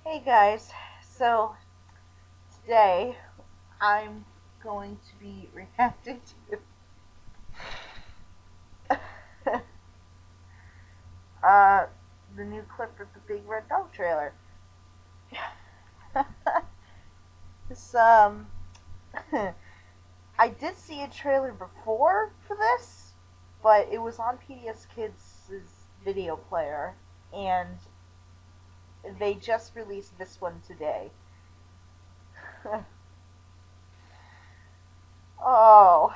Hey guys, so today I'm going to be reacting to uh, the new Clifford the Big Red Dog trailer. this I did see a trailer before for this, but it was on PBS Kids' video player, and they just released this one today. oh,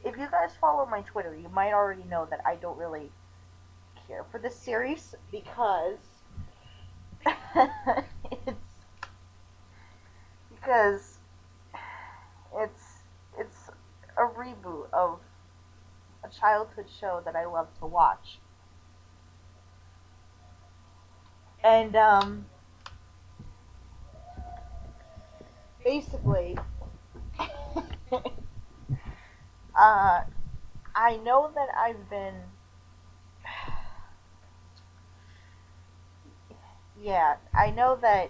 if you guys follow my Twitter, you might already know that I don't really care for this series because it's because it's it's a reboot of a childhood show that I love to watch. And basically uh I know that I've been yeah, I know that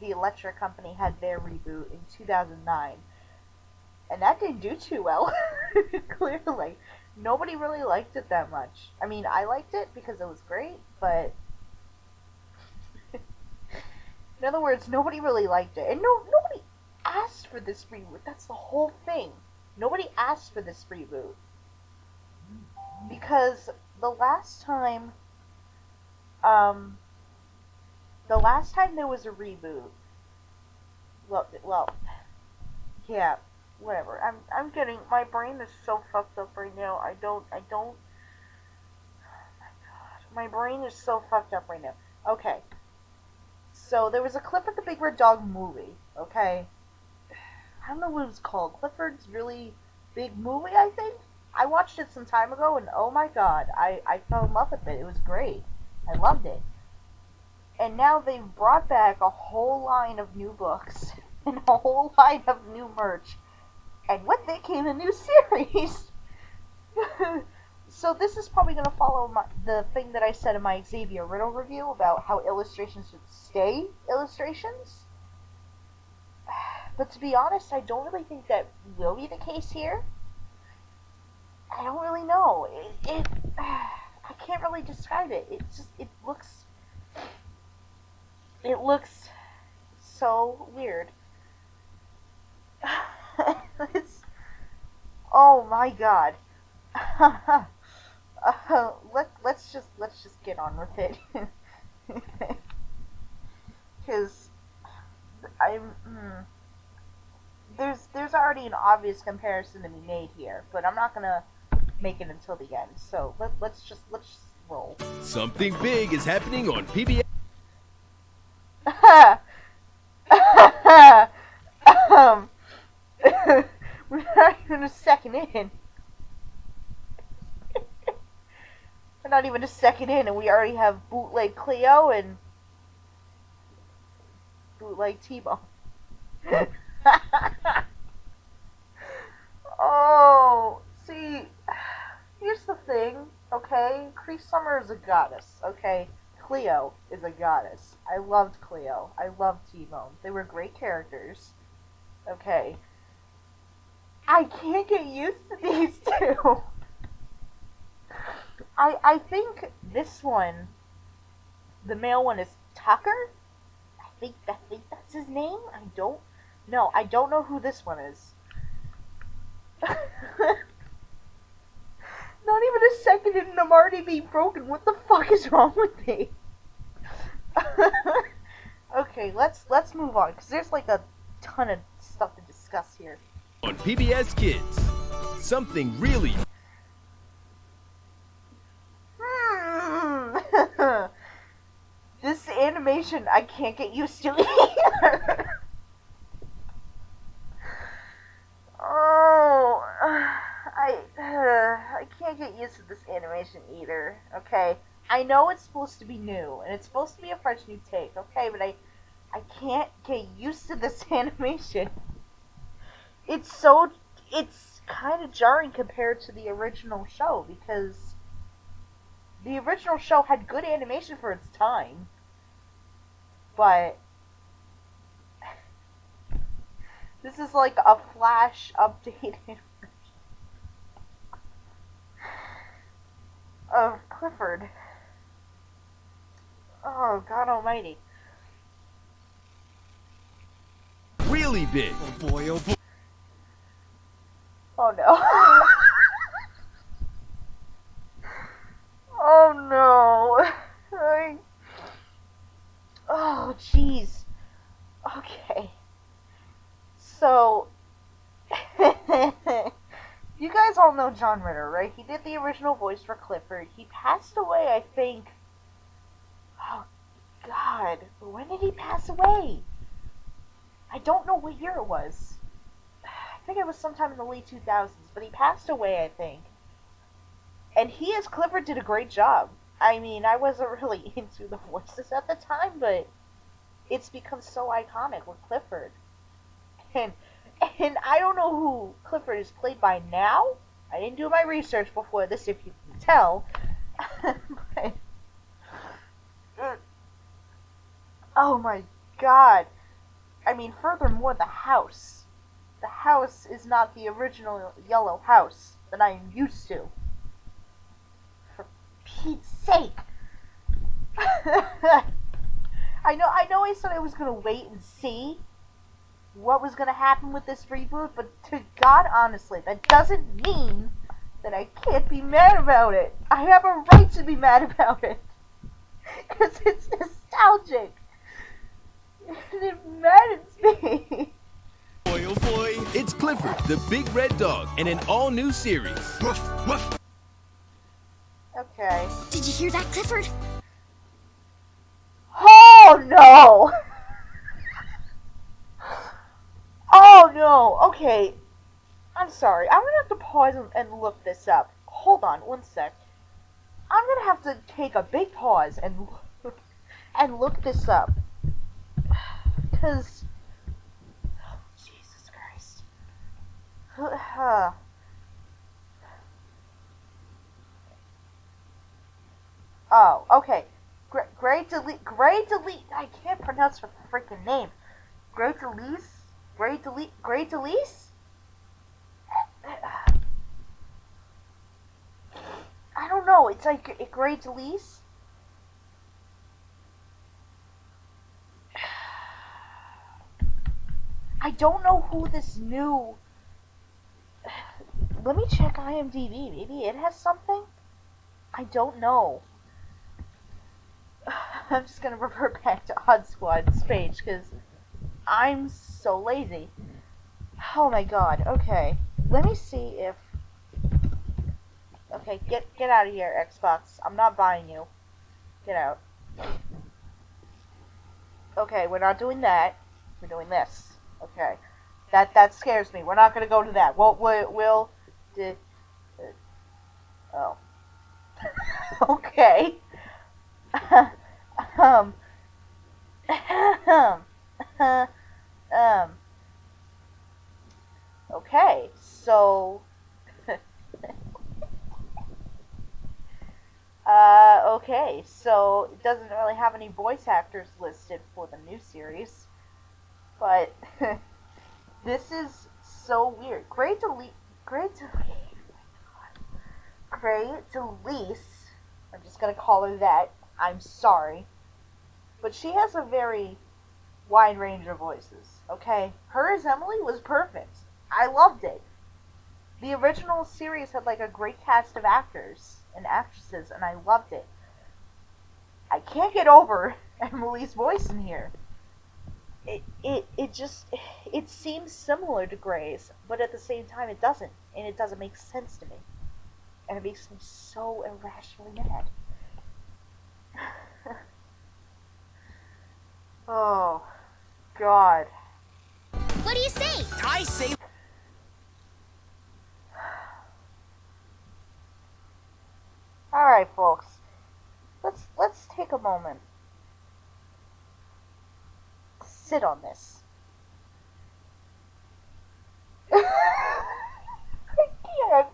the Electric Company had their reboot in 2009, and that didn't do too well. Clearly, nobody really liked it that much. I mean, I liked it because it was great, but in other words, nobody really liked it, and nobody asked for this reboot. That's the whole thing. Nobody asked for this reboot because the last time, um, the last time there was a reboot, well, yeah, whatever. I'm getting my brain is so fucked up right now. I don't. My brain is so fucked up right now. Okay, so there was a Clifford the Big Red Dog movie. Okay, I don't know what it was called. Clifford's Really Big Movie, I think. I watched it some time ago, and oh my god, I fell in love with it. It was great. I loved it. And now they've brought back a whole line of new books and a whole line of new merch. And with it came a new series. So this is probably going to follow the thing that I said in my Xavier Riddle review about how illustrations should stay illustrations. But to be honest, I don't really think that will be the case here. I don't really know. I can't really describe it. It looks so weird. it's, oh my god. Let's just get on with it. Because I'm there's already an obvious comparison to be made here, but I'm not gonna make it until the end. So let's just roll. Something big is happening on PBS. um, we're not even a second in. We're not even a second in, and we already have bootleg Cleo and bootleg T-Bone. oh, see, here's the thing, okay? Cree Summer is a goddess, okay? Cleo is a goddess. I loved Cleo. I loved T-Bone. They were great characters, okay? I can't get used to these two. I think this one, the male one, is Tucker. I think that's his name. I don't know who this one is. Not even a second in, and I'm already being broken. What the fuck is wrong with me? Okay, let's move on because there's like a ton of stuff to discuss here. On PBS Kids. Something really. This animation I can't get used to either. oh, I can't get used to this animation either. Okay, I know it's supposed to be new and it's supposed to be a fresh new take. Okay, but I can't get used to this animation. It's kind of jarring compared to the original show because The original show had good animation for its time, but this is like a Flash updated of Clifford. Oh, God almighty. Really big. Oh boy, oh boy. Oh no. Oh no. Oh jeez. Okay. So, you guys all know John Ritter, right? He did the original voice for Clifford. He passed away, I think. Oh God. When did he pass away? I don't know what year it was. I think it was sometime in the late 2000s, but he passed away, I think. And he as Clifford did a great job. I mean, I wasn't really into the voices at the time, but it's become so iconic with Clifford. And and I don't know who Clifford is played by now. I didn't do my research before this, if you can tell. But, oh my God. I mean, furthermore, the house. The house is not the original yellow house that I am used to. For Pete's sake. I know I said I was gonna wait and see what was gonna happen with this reboot, but to God honestly, that doesn't mean that I can't be mad about it. I have a right to be mad about it. Because it's nostalgic. And it maddens me. Boy, oh boy. It's Clifford, the big red dog, in an all-new series. Woof, woof. Okay. Did you hear that, Clifford? Oh no! Oh no! Okay. I'm sorry. I'm gonna have to pause and look this up. Hold on, one sec. I'm gonna have to take a big pause and look this up. Because Jesus Christ. Oh, okay. Grey Delete. I can't pronounce her freaking name. Grey Delise? I don't know. It's like Grey Delise. I don't know who this new. Let me check IMDb. Maybe it has something? I don't know. I'm just gonna revert back to Odd Squad's page because I'm so lazy. Oh my God. Okay. Let me see if. Okay, get out of here, Xbox. I'm not buying you. Get out. Okay, we're not doing that. We're doing this. Okay. That scares me. We're not gonna go to that. We'll oh. Okay. um. um. Okay. So. Okay. So it doesn't really have any voice actors listed for the new series, but this is so weird. Grey Delise. I'm just gonna call her that. I'm sorry, but she has a very wide range of voices. Okay, her as Emily was perfect. I loved it. The original series had like a great cast of actors and actresses, and I loved it. I can't get over Emily's voice in here. It seems similar to Grey's, but at the same time it doesn't, and it doesn't make sense to me, and it makes me so irrationally mad. Oh, God. What do you say? I say. All right, folks. Let's take a moment. Sit on this. I can't.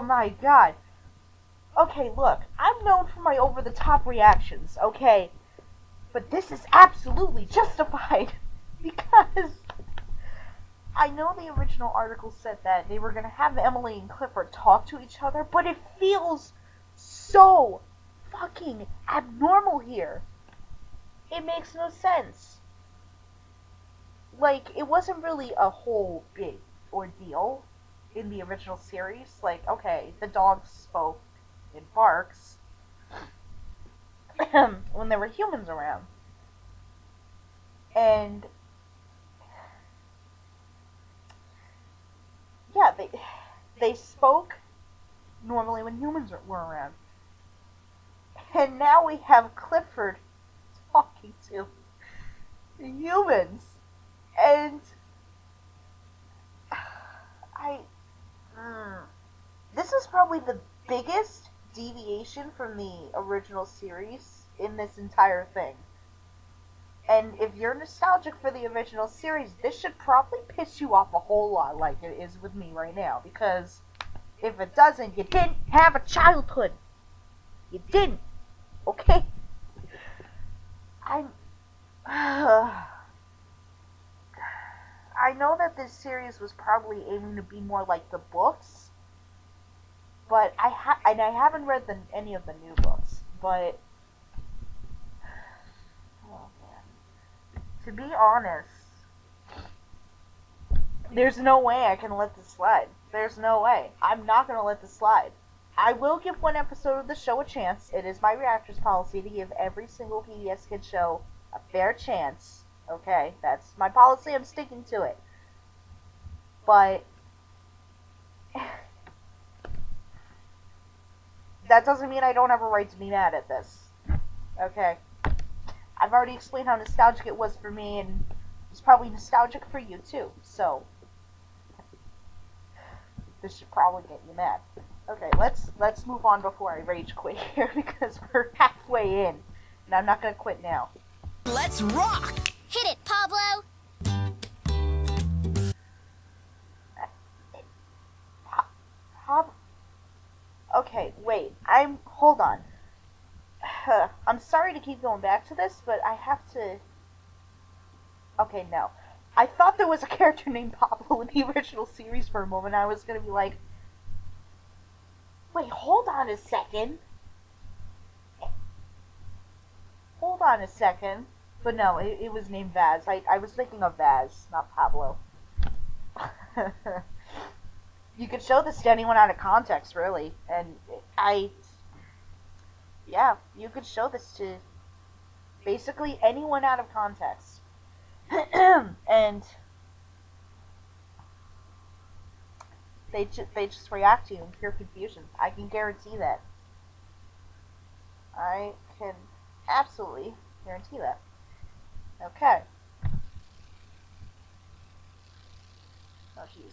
my god. Okay, look, I'm known for my over-the-top reactions, okay? But this is absolutely justified. Because I know the original article said that they were going to have Emily and Clifford talk to each other, but it feels so fucking abnormal here. It makes no sense. Like, it wasn't really a whole big ordeal in the original series. Like, okay, the dogs spoke in barks when there were humans around. And yeah, they spoke normally when humans were around. And now we have Clifford talking to humans. And I this is probably the biggest deviation from the original series in this entire thing. And if you're nostalgic for the original series, this should probably piss you off a whole lot like it is with me right now. Because if it doesn't, you didn't have a childhood. You didn't. Okay? I'm... I know that this series was probably aiming to be more like the books. But I haven't read any of the new books. But... oh, man. To be honest, there's no way I can let this slide. There's no way. I'm not going to let this slide. I will give one episode of the show a chance. It is my Reactor's policy to give every single PBS Kids show a fair chance. Okay? That's my policy. I'm sticking to it. But that doesn't mean I don't have a right to be mad at this. Okay? I've already explained how nostalgic it was for me, and it's probably nostalgic for you too. So this should probably get you mad. Okay, let's move on before I rage quit here because we're halfway in, and I'm not gonna quit now. Let's rock! Hit it, Pablo! Okay, wait. Hold on. I'm sorry to keep going back to this, but I have to... okay, no. I thought there was a character named Pablo in the original series for a moment. I was gonna be like, wait, hold on a second. Hold on a second. But no, it was named Vaz. I was thinking of Vaz, not Pablo. You could show this to anyone out of context, really. And yeah, you could show this to basically anyone out of context. And they just react to you in pure confusion. I can guarantee that. I can absolutely guarantee that. Okay. Oh, jeez.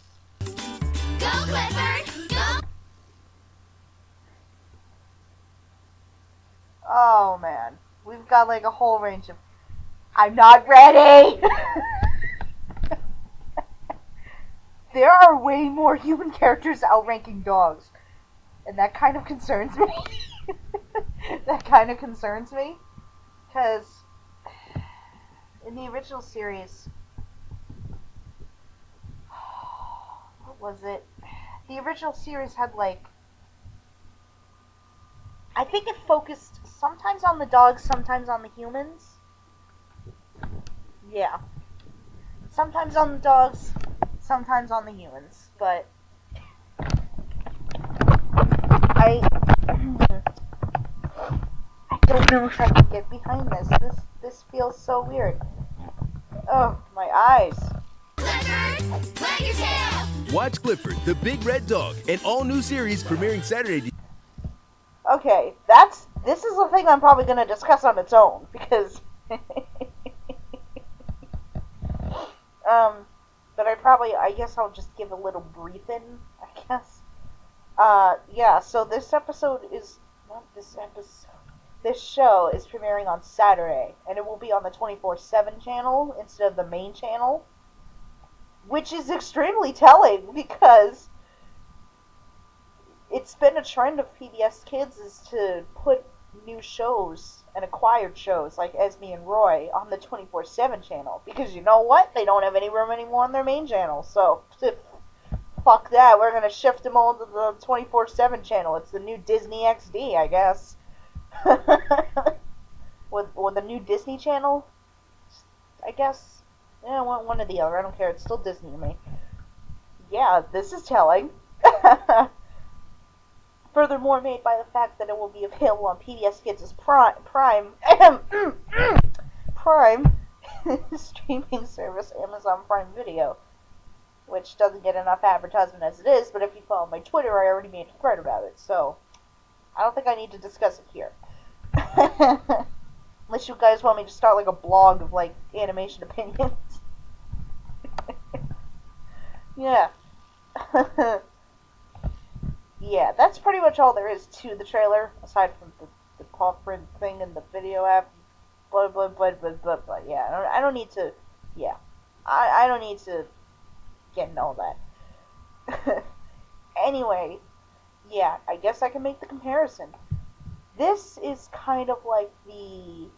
Go, Clifford! Go! Oh, man. We've got, like, a whole range of... I'm not ready! There are way more human characters outranking dogs. And that kind of concerns me. That kind of concerns me. Because in the original series... what was it? The original series had, like... I think it focused sometimes on the dogs, sometimes on the humans. Yeah. Sometimes on the dogs, sometimes on the humans. But I don't know if I can get behind this. This feels so weird. Oh, my eyes. Clifford, wag your tail! Watch Clifford, the Big Red Dog, an all-new series premiering Saturday. Okay, this is a thing I'm probably going to discuss on its own, because... but I guess I'll just give a little briefing, I guess. Yeah, so this show is premiering on Saturday, and it will be on the 24/7 channel instead of the main channel, which is extremely telling, because it's been a trend of PBS Kids is to put new shows and acquired shows like Esme and Roy on the 24/7 channel because you know what? They don't have any room anymore on their main channel. So, fuck that. We're going to shift them all to the 24/7 channel. It's the new Disney XD, I guess. with the new Disney channel, I guess. Yeah, one or the other. I don't care. It's still Disney to me. Yeah, this is telling. Furthermore, made by the fact that it will be available on PBS Kids' Prime streaming service, Amazon Prime Video, which doesn't get enough advertisement as it is, but if you follow my Twitter, I already made a thread about it, so I don't think I need to discuss it here. Unless you guys want me to start like a blog of like animation opinions. Yeah. Yeah, that's pretty much all there is to the trailer, aside from the paw print thing and the video app. Blah, blah, blah, blah, blah, blah. Yeah, I don't need to, yeah. I don't need to get into all that. Anyway, yeah, I guess I can make the comparison. This is kind of like the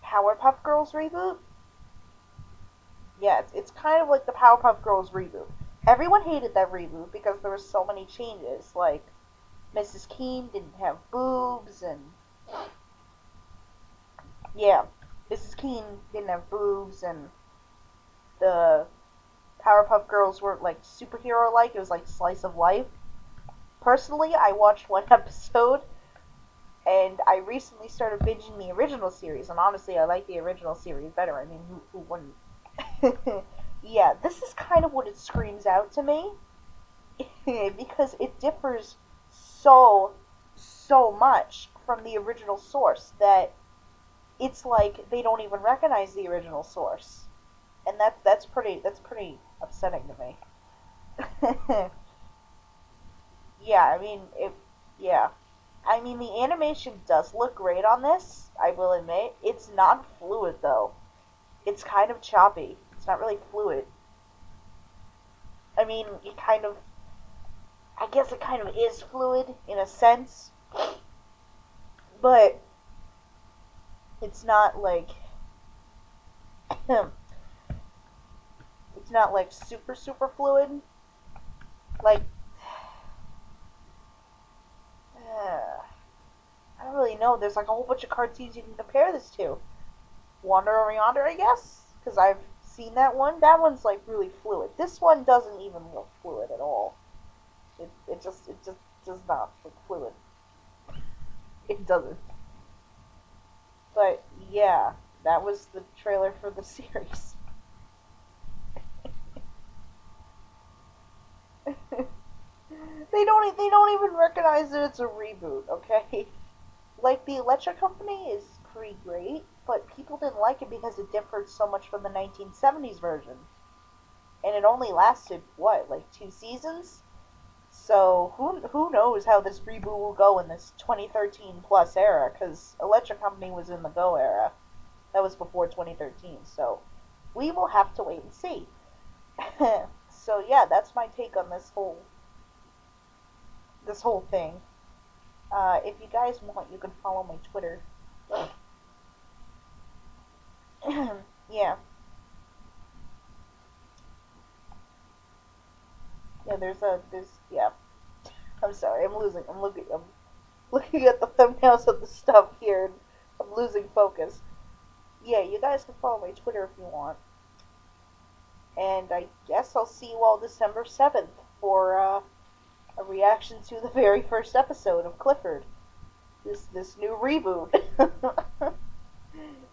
Powerpuff Girls reboot. Yeah, it's kind of like the Powerpuff Girls reboot. Everyone hated that reboot because there were so many changes. Like, Mrs. Keene didn't have boobs, and yeah, Mrs. Keene didn't have boobs, and the Powerpuff Girls weren't like superhero-like. It was like slice of life. Personally, I watched one episode, and I recently started binging the original series, and honestly, I like the original series better. I mean, who wouldn't? Yeah, this is kind of what it screams out to me, because it differs so much from the original source that it's like they don't even recognize the original source, and that's pretty upsetting to me. Yeah, I mean the animation does look great on this, I will admit. It's not fluid though. It's kind of choppy. It's not really fluid. I mean, I guess it kind of is fluid in a sense, but it's not like, it's not like super fluid. Like, I don't really know. There's like a whole bunch of cartoons you can compare this to. Wander Over Yonder, I guess, because I've seen that one. That one's like really fluid. This one doesn't even look fluid at all. It just does not look fluid. It doesn't. But yeah, that was the trailer for the series. They don't even recognize that it's a reboot, okay? Like, the Electric Company is pretty great, but people didn't like it because it differed so much from the 1970s version. And it only lasted, what, like 2 seasons? So, who knows how this reboot will go in this 2013 plus era, because Electric Company was in the Go era. That was before 2013, so we will have to wait and see. So yeah, that's my take on this whole thing. If you guys want, you can follow my Twitter. Yeah. Yeah, yeah. I'm sorry, I'm looking at the thumbnails of the stuff here, and I'm losing focus. Yeah, you guys can follow my Twitter if you want. And I guess I'll see you all December 7th for, a reaction to the very first episode of Clifford. This new reboot.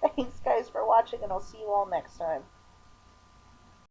Thanks, guys, for watching, and I'll see you all next time.